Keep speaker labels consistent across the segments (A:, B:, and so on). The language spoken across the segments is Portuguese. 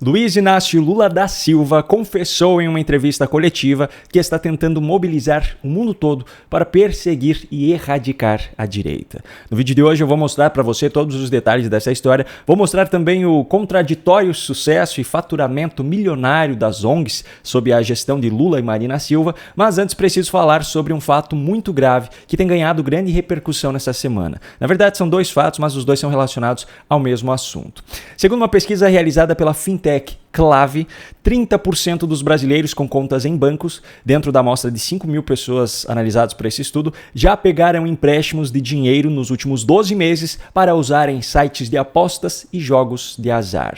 A: Luiz Inácio Lula da Silva confessou em uma entrevista coletiva que está tentando mobilizar o mundo todo para perseguir e erradicar a direita. No vídeo de hoje eu vou mostrar para você todos os detalhes dessa história, vou mostrar também o contraditório sucesso e faturamento milionário das ONGs sob a gestão de Lula e Marina Silva, mas antes preciso falar sobre um fato muito grave que tem ganhado grande repercussão nessa semana. Na verdade são dois fatos, mas os dois são relacionados ao mesmo assunto. Segundo uma pesquisa realizada pela Fintech Clave, 30% dos brasileiros com contas em bancos, dentro da amostra de 5 mil pessoas analisadas por esse estudo, já pegaram empréstimos de dinheiro nos últimos 12 meses para usar em sites de apostas e jogos de azar.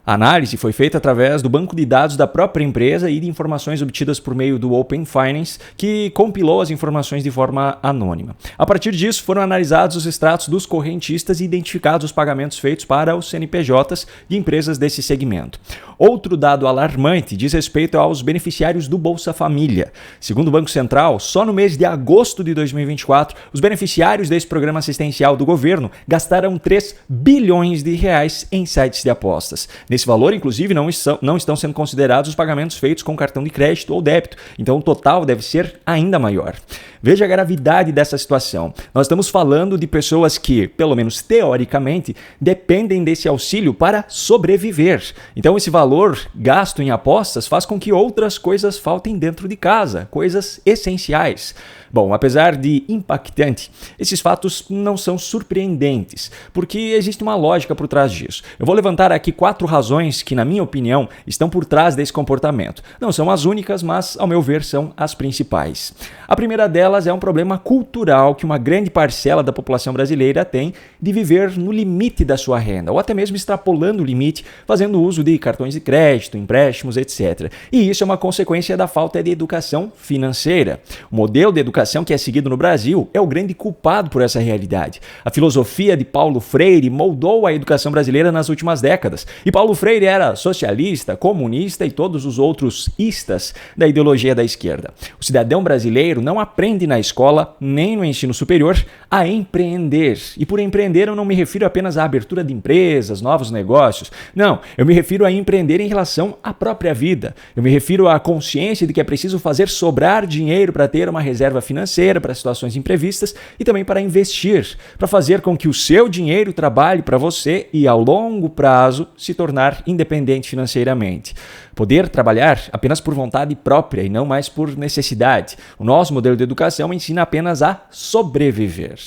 A: A análise foi feita através do banco de dados da própria empresa e de informações obtidas por meio do Open Finance, que compilou as informações de forma anônima. A partir disso, foram analisados os extratos dos correntistas e identificados os pagamentos feitos para os CNPJs de empresas desse segmento. Outro dado alarmante diz respeito aos beneficiários do Bolsa Família. Segundo o Banco Central, só no mês de agosto de 2024, os beneficiários desse programa assistencial do governo gastaram 3 bilhões de reais em sites de apostas. Nesse valor, inclusive, não estão sendo considerados os pagamentos feitos com cartão de crédito ou débito, então o total deve ser ainda maior. Veja a gravidade dessa situação. Nós estamos falando de pessoas que, pelo menos teoricamente, dependem desse auxílio para sobreviver. Então esse valor gasto em apostas faz com que outras coisas faltem dentro de casa, coisas essenciais. Bom, apesar de impactante, esses fatos não são surpreendentes, porque existe uma lógica por trás disso. Eu vou levantar aqui 4 razões que, na minha opinião, estão por trás desse comportamento. Não são as únicas, mas, ao meu ver, são as principais. A primeira delas é um problema cultural que uma grande parcela da população brasileira tem de viver no limite da sua renda, ou até mesmo extrapolando o limite, fazendo uso de cartões de crédito, empréstimos, etc. E isso é uma consequência da falta de educação financeira. O modelo de educação que é seguido no Brasil é o grande culpado por essa realidade. A filosofia de Paulo Freire moldou a educação brasileira nas últimas décadas. E Paulo Freire era socialista, comunista e todos os outros istas da ideologia da esquerda. O cidadão brasileiro não aprende na escola, nem no ensino superior, a empreender. E por empreender eu não me refiro apenas à abertura de empresas, novos negócios. Não, eu me refiro a empreender em relação à própria vida. Eu me refiro à consciência de que é preciso fazer sobrar dinheiro para ter uma reserva financeira para situações imprevistas e também para investir, para fazer com que o seu dinheiro trabalhe para você e, ao longo prazo, se tornar independente financeiramente. Poder trabalhar apenas por vontade própria e não mais por necessidade. O nosso modelo de educação ensina apenas a sobreviver.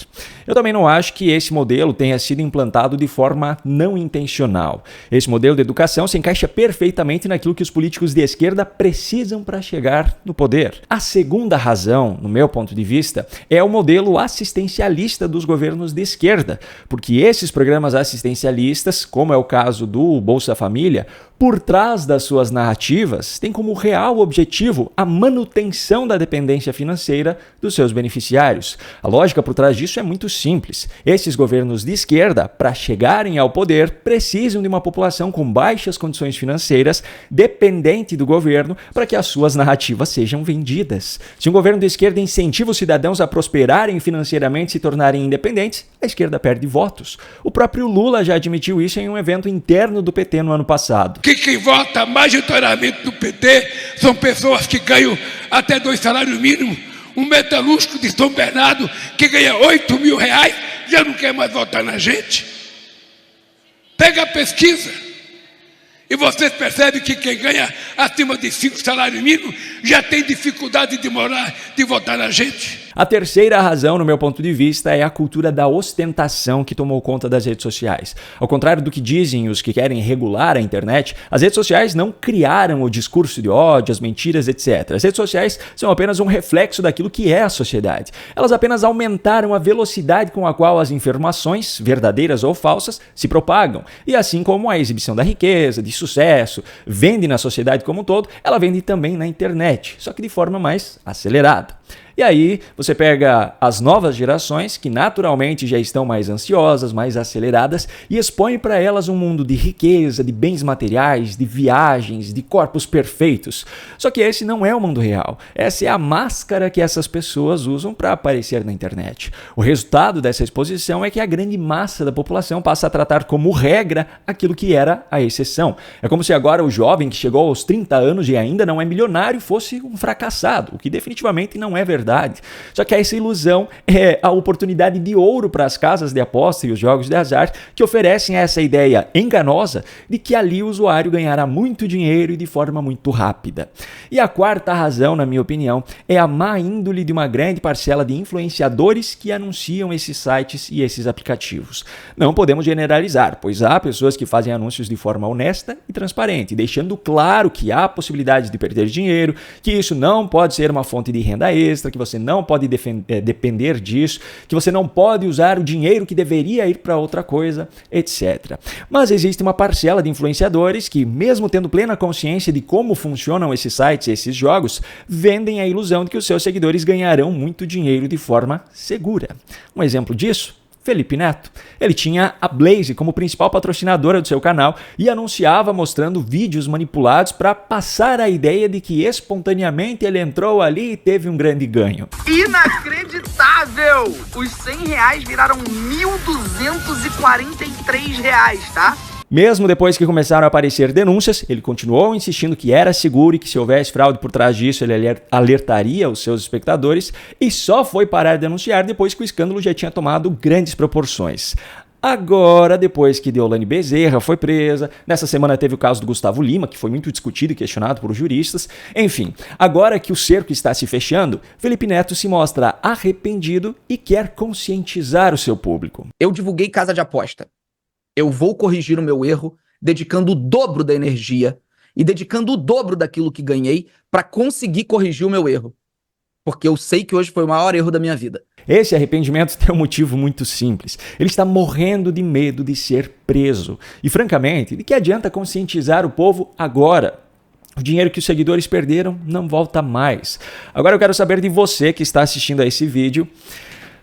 A: Eu também não acho que esse modelo tenha sido implantado de forma não intencional. Esse modelo de educação se encaixa perfeitamente naquilo que os políticos de esquerda precisam para chegar no poder. A segunda razão, no meu ponto de vista, é o modelo assistencialista dos governos de esquerda, porque esses programas assistencialistas, como é o caso do Bolsa Família, por trás das suas narrativas, têm como real objetivo a manutenção da dependência financeira dos seus beneficiários. A lógica por trás disso é muito simples. Esses governos de esquerda, para chegarem ao poder, precisam de uma população com baixas condições financeiras, dependente do governo, para que as suas narrativas sejam vendidas. Se um governo de esquerda incentiva os cidadãos a prosperarem financeiramente e se tornarem independentes, a esquerda perde votos. O próprio Lula já admitiu isso em um evento interno do PT no ano passado.
B: Quem vota majoritariamente no PT são pessoas que ganham até 2 salários mínimos. Um metalúrgico de São Bernardo que ganha 8 mil reais já não quer mais votar na gente. Pega a pesquisa e vocês percebem que quem ganha acima de 5 salários mínimos já tem dificuldade de votar na gente.
A: A terceira razão, no meu ponto de vista, é a cultura da ostentação que tomou conta das redes sociais. Ao contrário do que dizem os que querem regular a internet, as redes sociais não criaram o discurso de ódio, as mentiras, etc. As redes sociais são apenas um reflexo daquilo que é a sociedade. Elas apenas aumentaram a velocidade com a qual as informações, verdadeiras ou falsas, se propagam. E assim como a exibição da riqueza, de sucesso, vende na sociedade como um todo, ela vende também na internet, só que de forma mais acelerada. E aí você pega as novas gerações, que naturalmente já estão mais ansiosas, mais aceleradas, e expõe para elas um mundo de riqueza, de bens materiais, de viagens, de corpos perfeitos. Só que esse não é o mundo real. Essa é a máscara que essas pessoas usam para aparecer na internet. O resultado dessa exposição é que a grande massa da população passa a tratar como regra aquilo que era a exceção. É como se agora o jovem que chegou aos 30 anos e ainda não é milionário fosse um fracassado, o que definitivamente não é verdade. Só que essa ilusão é a oportunidade de ouro para as casas de aposta e os jogos de azar que oferecem essa ideia enganosa de que ali o usuário ganhará muito dinheiro e de forma muito rápida. E a quarta razão, na minha opinião, é a má índole de uma grande parcela de influenciadores que anunciam esses sites e esses aplicativos. Não podemos generalizar, pois há pessoas que fazem anúncios de forma honesta e transparente, deixando claro que há possibilidade de perder dinheiro, que isso não pode ser uma fonte de renda extra, que você não pode depender disso, que você não pode usar o dinheiro que deveria ir para outra coisa, etc. Mas existe uma parcela de influenciadores que, mesmo tendo plena consciência de como funcionam esses sites e esses jogos, vendem a ilusão de que os seus seguidores ganharão muito dinheiro de forma segura. Um exemplo disso? Felipe Neto. Ele tinha a Blaze como principal patrocinadora do seu canal e anunciava mostrando vídeos manipulados para passar a ideia de que espontaneamente ele entrou ali e teve um grande ganho.
C: Inacreditável! Os R$100 viraram R$1.243, tá?
A: Mesmo depois que começaram a aparecer denúncias, ele continuou insistindo que era seguro e que se houvesse fraude por trás disso, ele alertaria os seus espectadores e só foi parar de denunciar depois que o escândalo já tinha tomado grandes proporções. Agora, depois que Deolane Bezerra foi presa, nessa semana teve o caso do Gustavo Lima, que foi muito discutido e questionado por juristas. Enfim, agora que o cerco está se fechando, Felipe Neto se mostra arrependido e quer conscientizar o seu público.
D: Eu divulguei casa de aposta. Eu vou corrigir o meu erro, dedicando o dobro da energia e dedicando o dobro daquilo que ganhei para conseguir corrigir o meu erro. Porque eu sei que hoje foi o maior erro da minha vida.
A: Esse arrependimento tem um motivo muito simples. Ele está morrendo de medo de ser preso. E, francamente, de que adianta conscientizar o povo agora? O dinheiro que os seguidores perderam não volta mais. Agora eu quero saber de você que está assistindo a esse vídeo.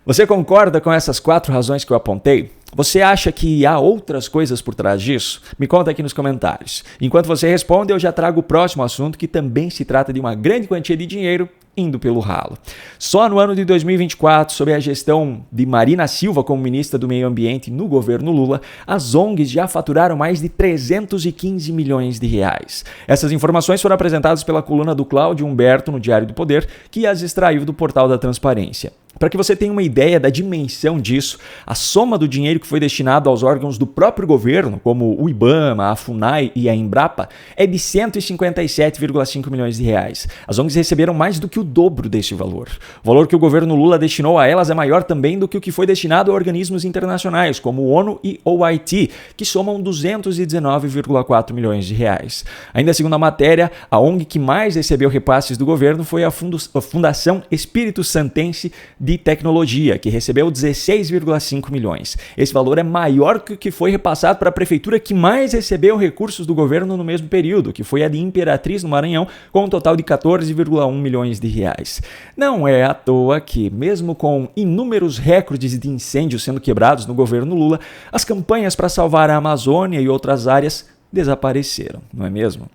A: Você concorda com essas 4 razões que eu apontei? Você acha que há outras coisas por trás disso? Me conta aqui nos comentários. Enquanto você responde, eu já trago o próximo assunto, que também se trata de uma grande quantia de dinheiro indo pelo ralo. Só no ano de 2024, sob a gestão de Marina Silva como ministra do Meio Ambiente no governo Lula, as ONGs já faturaram mais de 315 milhões de reais. Essas informações foram apresentadas pela coluna do Cláudio Humberto no Diário do Poder, que as extraiu do portal da Transparência. Para que você tenha uma ideia da dimensão disso, a soma do dinheiro que foi destinado aos órgãos do próprio governo, como o IBAMA, a FUNAI e a Embrapa, é de 157,5 milhões de reais. As ONGs receberam mais do que o dobro desse valor. O valor que o governo Lula destinou a elas é maior também do que o que foi destinado a organismos internacionais, como o ONU e OIT, que somam 219,4 milhões de reais. Ainda segundo a matéria, a ONG que mais recebeu repasses do governo foi a Fundação Espírito Santense de Tecnologia, que recebeu 16,5 milhões. Esse valor é maior que o que foi repassado para a prefeitura que mais recebeu recursos do governo no mesmo período, que foi a de Imperatriz, no Maranhão, com um total de 14,1 milhões de reais. Não é à toa que, mesmo com inúmeros recordes de incêndios sendo quebrados no governo Lula, as campanhas para salvar a Amazônia e outras áreas desapareceram, não é mesmo?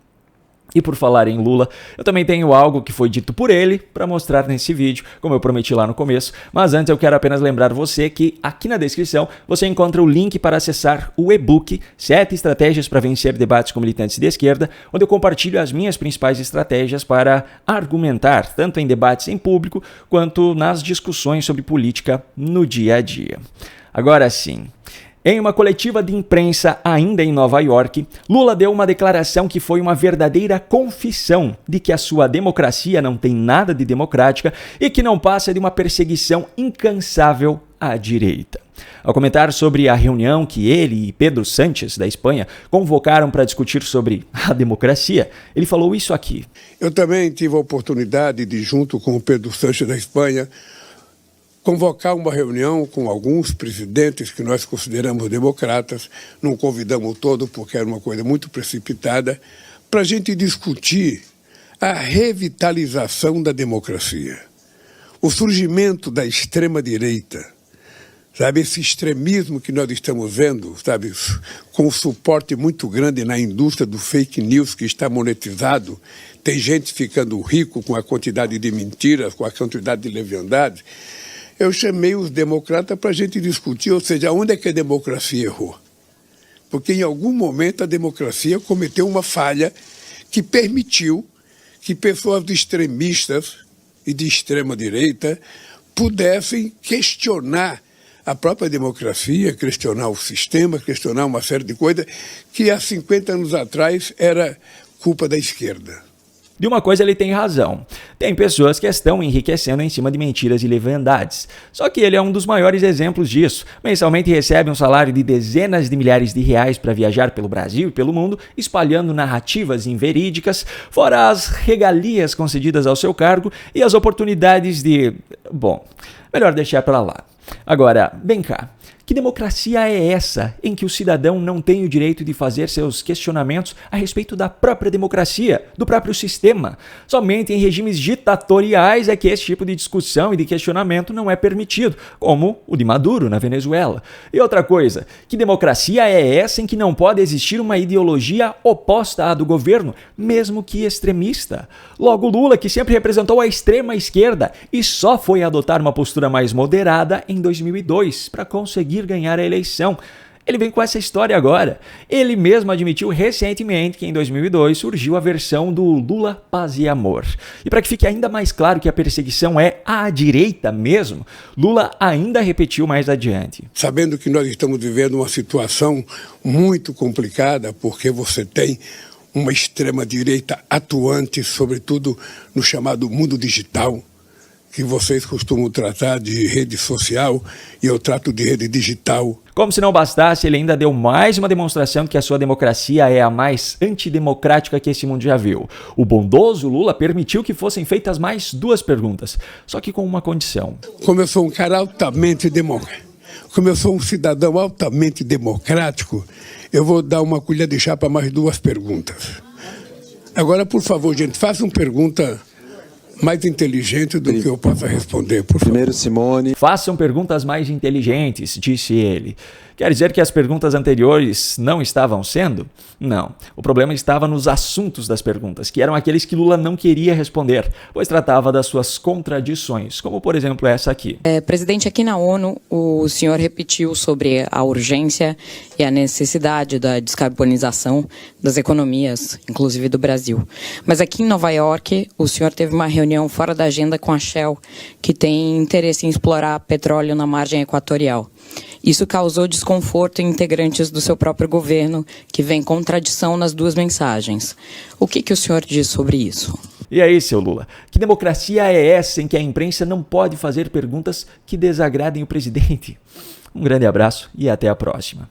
A: E por falar em Lula, eu também tenho algo que foi dito por ele para mostrar nesse vídeo, como eu prometi lá no começo. Mas antes eu quero apenas lembrar você que aqui na descrição você encontra o link para acessar o e-book 7 estratégias para vencer debates com militantes de esquerda, onde eu compartilho as minhas principais estratégias para argumentar, tanto em debates em público, quanto nas discussões sobre política no dia a dia. Agora sim. Em uma coletiva de imprensa ainda em Nova York, Lula deu uma declaração que foi uma verdadeira confissão de que a sua democracia não tem nada de democrática e que não passa de uma perseguição incansável à direita. Ao comentar sobre a reunião que ele e Pedro Sánchez, da Espanha, convocaram para discutir sobre a democracia, ele falou isso aqui.
B: Eu também tive a oportunidade de, junto com o Pedro Sánchez da Espanha, convocar uma reunião com alguns presidentes que nós consideramos democratas, não convidamos todos porque era uma coisa muito precipitada, para a gente discutir a revitalização da democracia. o surgimento da extrema-direita, sabe, esse extremismo que nós estamos vendo, sabe, com um suporte muito grande na indústria do fake news que está monetizado, tem gente ficando rico com a quantidade de mentiras, com a quantidade de leviandade. Eu chamei os democratas para a gente discutir, ou seja, onde é que a democracia errou? Porque em algum momento a democracia cometeu uma falha que permitiu que pessoas extremistas e de extrema-direita pudessem questionar a própria democracia, questionar o sistema, questionar uma série de coisas que há 50 anos atrás era culpa da esquerda.
A: De uma coisa ele tem razão. Tem pessoas que estão enriquecendo em cima de mentiras e leviandades. Só que ele é um dos maiores exemplos disso. Mensalmente recebe um salário de dezenas de milhares de reais para viajar pelo Brasil e pelo mundo, espalhando narrativas inverídicas, fora as regalias concedidas ao seu cargo e as oportunidades de... Bom, melhor deixar para lá. Agora, vem cá. Que democracia é essa em que o cidadão não tem o direito de fazer seus questionamentos a respeito da própria democracia, do próprio sistema? Somente em regimes ditatoriais é que esse tipo de discussão e de questionamento não é permitido, como o de Maduro na Venezuela. E outra coisa, que democracia é essa em que não pode existir uma ideologia oposta à do governo, mesmo que extremista? Logo Lula, que sempre representou a extrema esquerda e só foi adotar uma postura mais moderada em 2002 para conseguir ganhar a eleição. Ele vem com essa história agora. Ele mesmo admitiu recentemente que em 2002 surgiu a versão do Lula Paz e Amor. E para que fique ainda mais claro que a perseguição é à direita mesmo, Lula ainda repetiu mais adiante.
B: Sabendo que nós estamos vivendo uma situação muito complicada, porque você tem uma extrema-direita atuante, sobretudo no chamado mundo digital, que vocês costumam tratar de rede social e eu trato de rede digital.
A: Como se não bastasse, ele ainda deu mais uma demonstração de que a sua democracia é a mais antidemocrática que esse mundo já viu. O bondoso Lula permitiu que fossem feitas mais 2 perguntas, só que com uma condição.
B: Como eu sou um cara altamente democrático, como eu sou um cidadão altamente democrático, eu vou dar uma colher de chá para mais 2 perguntas. Agora, por favor, gente, faça uma pergunta mais inteligente do que eu possa responder, por favor.
E: Primeiro, Simone.
A: Façam perguntas mais inteligentes, disse ele. Quer dizer que as perguntas anteriores não estavam sendo? Não. O problema estava nos assuntos das perguntas, que eram aqueles que Lula não queria responder, pois tratava das suas contradições, como por exemplo essa aqui.
F: Presidente, aqui na ONU, o senhor repetiu sobre a urgência e a necessidade da descarbonização das economias, inclusive do Brasil. Mas aqui em Nova York, o senhor teve uma reunião fora da agenda com a Shell, que tem interesse em explorar petróleo na margem equatorial. Isso causou desconforto em integrantes do seu próprio governo, que vê contradição nas 2 mensagens. O que o senhor diz sobre isso?
A: E aí, seu Lula, que democracia é essa em que a imprensa não pode fazer perguntas que desagradem o presidente? Um grande abraço e até a próxima.